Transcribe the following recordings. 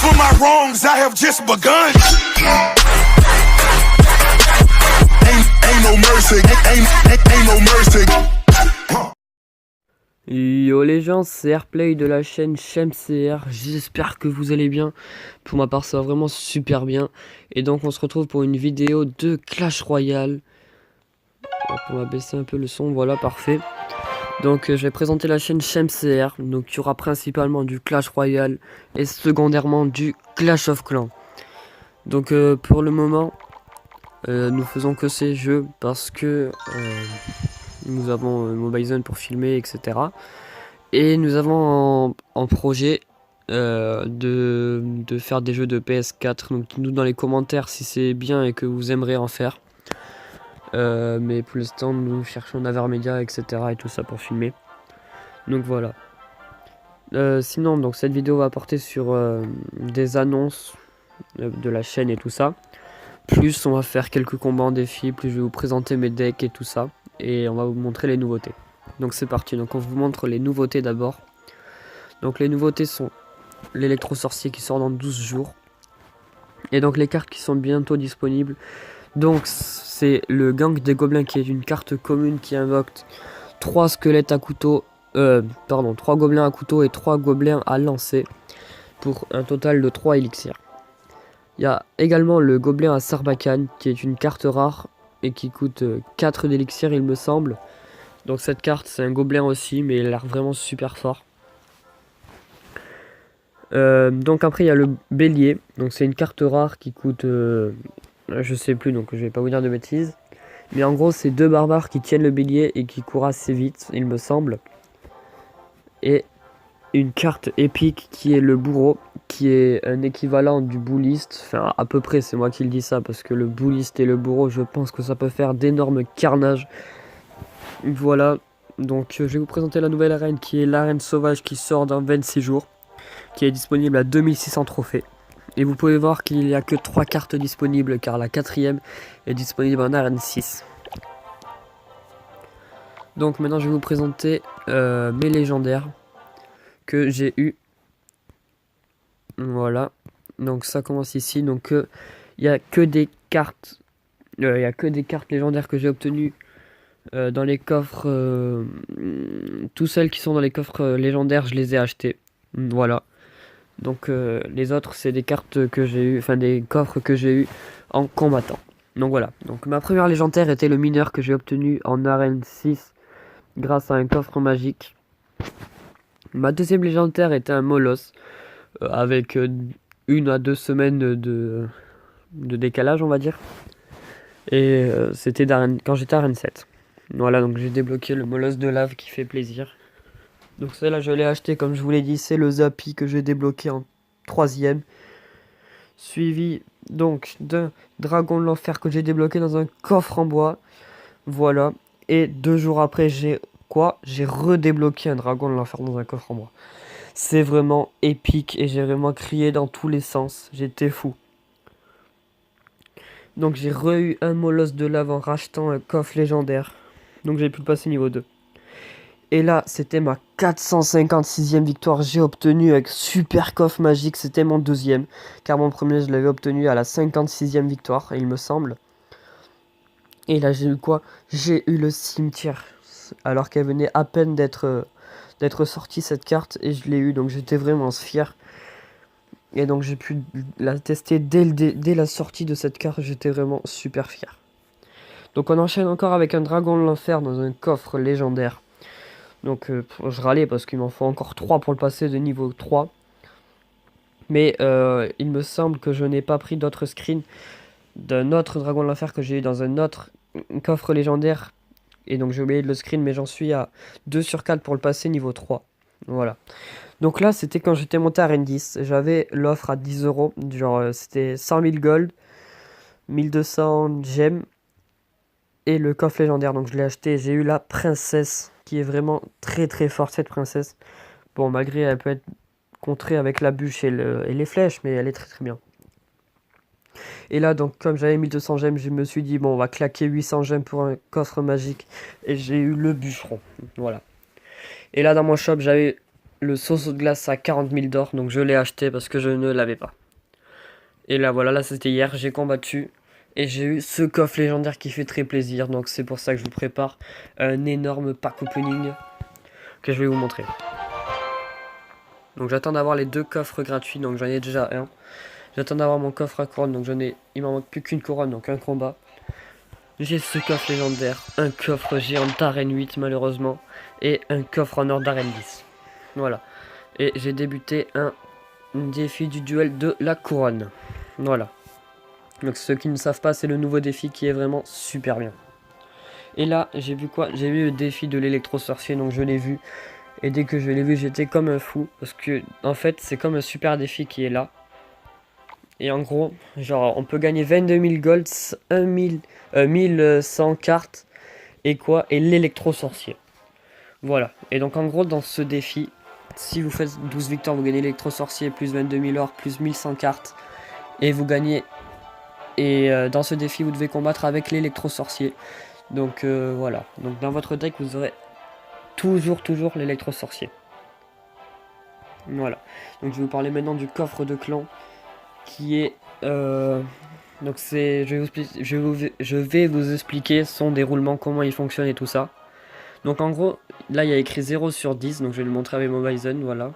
for my wrongs, I have just begun. Ain't no mercy, ain't no mercy. Yo les gens, c'est Airplay de la chaîne ShemCR, j'espère que vous allez bien. Pour ma part ça va vraiment super bien. Et donc on se retrouve pour une vidéo de Clash Royale. Donc, on va baisser un peu le son, voilà, parfait. Donc je vais présenter la chaîne ShemCR. Donc il y aura principalement du Clash Royale et secondairement du Clash of Clans. Donc pour le moment nous faisons que ces jeux parce que nous avons Mobile Zone pour filmer, etc. Et nous avons en projet de faire des jeux de PS4. Donc dites-nous dans les commentaires si c'est bien et que vous aimeriez en faire. Mais pour l'instant nous cherchons Navermedia, etc. et tout ça pour filmer. Donc voilà. Sinon donc cette vidéo va porter sur des annonces de la chaîne et tout ça. Plus on va faire quelques combats en défi, plus je vais vous présenter mes decks et tout ça. Et on va vous montrer les nouveautés. Donc c'est parti, donc on vous montre les nouveautés d'abord. Donc les nouveautés sont l'électro sorcier qui sort dans 12 jours. Et donc les cartes qui sont bientôt disponibles. Donc c'est le gang des gobelins qui est une carte commune qui invoque 3 squelettes à couteau. 3 gobelins à couteau et 3 gobelins à lancer. Pour un total de 3 élixirs. Il y a également le gobelin à Sarbacane qui est une carte rare et qui coûte 4 d'élixir il me semble. Donc cette carte c'est un gobelin aussi mais il a l'air vraiment super fort. Donc après il y a le bélier, donc c'est une carte rare qui coûte je sais plus donc je vais pas vous dire de bêtises. Mais en gros c'est 2 barbares qui tiennent le bélier et qui courent assez vite il me semble. Et une carte épique qui est le bourreau, qui est un équivalent du bouliste, enfin à peu près, c'est moi qui le dis ça, parce que le bouliste et le bourreau, je pense que ça peut faire d'énormes carnages. Voilà, donc je vais vous présenter la nouvelle arène qui est l'arène sauvage qui sort dans 26 jours, qui est disponible à 2600 trophées. Et vous pouvez voir qu'il n'y a que 3 cartes disponibles, car la 4ème est disponible en arène 6. Donc maintenant je vais vous présenter mes légendaires que j'ai eu. Voilà, donc ça commence ici. Donc il n'y a que des cartes légendaires que j'ai obtenues dans les coffres. Tous celles qui sont dans les coffres légendaires je les ai achetées. Voilà, donc les autres c'est des cartes que j'ai eu, enfin des coffres que j'ai eu en combattant. Donc voilà, donc ma première légendaire était le mineur que j'ai obtenu en arène 6 grâce à un coffre magique. Ma deuxième légendaire était un molosse avec 1 à 2 semaines de décalage on va dire. Et c'était quand j'étais à arène 7. Voilà, donc j'ai débloqué le molosse de lave qui fait plaisir. Donc celle-là je l'ai acheté comme je vous l'ai dit, c'est le Zappy que j'ai débloqué en 3ème. Suivi donc d'un dragon de l'enfer que j'ai débloqué dans un coffre en bois. Voilà, et 2 jours après j'ai redébloqué un dragon de l'enfer dans un coffre en bois. C'est vraiment épique et j'ai vraiment crié dans tous les sens. J'étais fou. Donc j'ai eu un molosse de lave en rachetant un coffre légendaire. Donc j'ai pu le passer niveau 2. Et là c'était ma 456e victoire. J'ai obtenu avec super coffre magique. C'était mon 2ème. Car mon premier je l'avais obtenu à la 56e victoire il me semble. Et là j'ai eu quoi? J'ai eu le cimetière. Alors qu'elle venait à peine d'être sortie cette carte et je l'ai eu, donc j'étais vraiment fier. Et donc j'ai pu la tester dès la sortie de cette carte, j'étais vraiment super fier. Donc on enchaîne encore avec un dragon de l'enfer dans un coffre légendaire. Donc je râlais parce qu'il m'en faut encore 3 pour le passer de niveau 3. Mais il me semble que je n'ai pas pris d'autres screens d'un autre dragon de l'enfer que j'ai eu dans un autre coffre légendaire. Et donc j'ai oublié de le screen, mais j'en suis à 2 sur 4 pour le passer niveau 3. Voilà. Donc là c'était quand j'étais monté à arène 10. J'avais l'offre à 10 €. Genre c'était 100 000 gold, 1200 gemmes et le coffre légendaire. Donc je l'ai acheté. J'ai eu la princesse qui est vraiment très très forte cette princesse. Bon, malgré elle peut être contrée avec la bûche et les flèches, mais elle est très très bien. Et là donc comme j'avais 1200 gemmes, je me suis dit bon on va claquer 800 gemmes pour un coffre magique. Et j'ai eu le bûcheron. Voilà. Et là dans mon shop j'avais le sauce de glace à 40 000 d'or, donc je l'ai acheté parce que je ne l'avais pas. Et là voilà, là c'était hier, j'ai combattu et j'ai eu ce coffre légendaire qui fait très plaisir, donc c'est pour ça que je vous prépare un énorme pack opening que je vais vous montrer. Donc j'attends d'avoir les 2 coffres gratuits, donc j'en ai déjà un. J'attends d'avoir mon coffre à couronne, donc il m'en manque plus qu'une couronne, donc un combat. J'ai ce coffre légendaire, un coffre géant d'arène 8 malheureusement, et un coffre en or d'arène 10. Voilà. Et j'ai débuté un défi du duel de la couronne. Voilà. Donc ceux qui ne savent pas, c'est le nouveau défi qui est vraiment super bien. Et là, j'ai vu quoi? J'ai vu le défi de l'électro-sorcier, donc je l'ai vu. Et dès que je l'ai vu, j'étais comme un fou. Parce que, en fait, c'est comme un super défi qui est là. Et en gros, genre, on peut gagner 22 000 golds, 1100 cartes, et quoi? Et l'électro-sorcier. Voilà. Et donc, en gros, dans ce défi, si vous faites 12 victoires, vous gagnez l'électro-sorcier, plus 22 000 or, plus 1100 cartes, et vous gagnez... Et dans ce défi, vous devez combattre avec l'électro-sorcier. Donc, voilà. Donc, dans votre deck, vous aurez toujours l'électro-sorcier. Voilà. Donc, je vais vous parler maintenant du coffre de clan, qui est... donc c'est, je vais vous expliquer son déroulement, comment il fonctionne et tout ça. Donc en gros, là il y a écrit 0 sur 10, donc je vais le montrer avec mon Bison, voilà.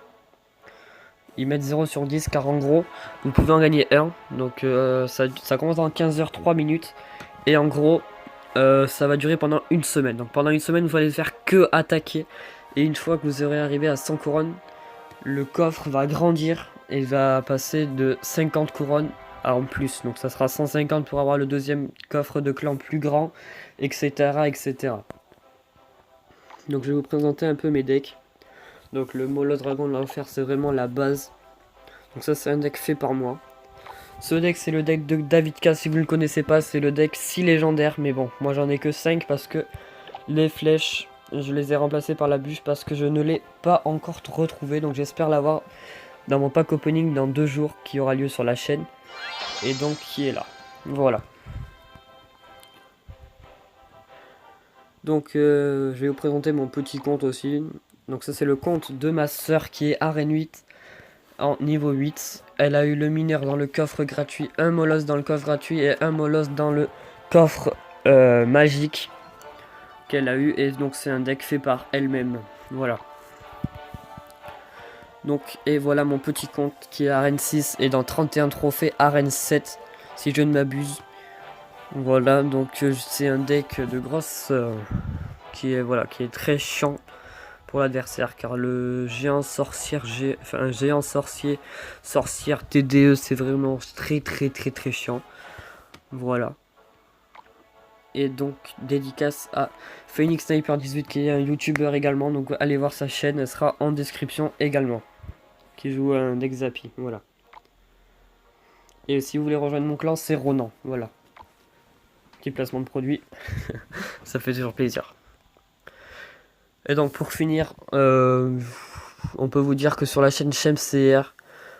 Ils mettent 0 sur 10 car en gros, vous pouvez en gagner 1. Donc ça commence en 15h 3 minutes. Et en gros, ça va durer pendant une semaine. Donc pendant une semaine, vous allez faire que attaquer. Et une fois que vous aurez arrivé à 100 couronnes, le coffre va grandir et va passer de 50 couronnes en plus. Donc ça sera 150 pour avoir le deuxième coffre de clan plus grand, etc. etc. Donc je vais vous présenter un peu mes decks. Donc le Moloth Dragon de l'Enfer, c'est vraiment la base. Donc ça, c'est un deck fait par moi. Ce deck, c'est le deck de David K. Si vous ne le connaissez pas, c'est le deck 6 légendaire. Mais bon, moi j'en ai que 5 parce que les flèches, je les ai remplacées par la bûche parce que je ne l'ai pas encore retrouvé. Donc j'espère l'avoir dans mon pack opening dans 2 jours qui aura lieu sur la chaîne. Et donc qui est là. Voilà. Donc je vais vous présenter mon petit compte aussi. Donc ça c'est le compte de ma soeur qui est arène 8 en niveau 8. Elle a eu le mineur dans le coffre gratuit, un molosse dans le coffre gratuit et un molosse dans le coffre magique qu'elle a eu. Et donc c'est un deck fait par elle-même. Voilà. Donc et voilà mon petit compte qui est arène 6 et dans 31 trophées arène 7 si je ne m'abuse. Voilà, donc c'est un deck de grosse qui est très chiant pour l'adversaire car le géant sorcière un géant sorcière TDE, c'est vraiment très chiant. Voilà. Et donc dédicace à Phoenix Sniper 18 qui est un youtubeur également, donc allez voir sa chaîne, elle sera en description également, qui joue un deck Zappy, voilà. Et si vous voulez rejoindre mon clan, c'est Ronan, voilà. Petit placement de produit, ça fait toujours plaisir. Et donc pour finir, on peut vous dire que sur la chaîne CR,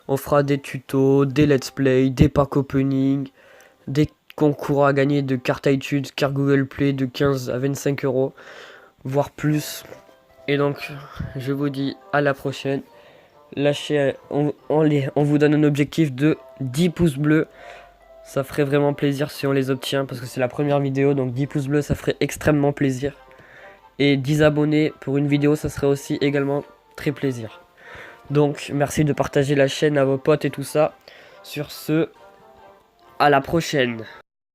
on fera des tutos, des let's play, des packs opening, des concours à gagner de cartes iTunes, cartes Google Play de 15 à 25 euros, voire plus. Et donc je vous dis à la prochaine. Lâchez, on vous donne un objectif de 10 pouces bleus. Ça ferait vraiment plaisir si on les obtient parce que c'est la première vidéo, donc 10 pouces bleus ça ferait extrêmement plaisir. Et 10 abonnés pour une vidéo, ça serait aussi également très plaisir. Donc merci de partager la chaîne à vos potes et tout ça. Sur ce, à la prochaine.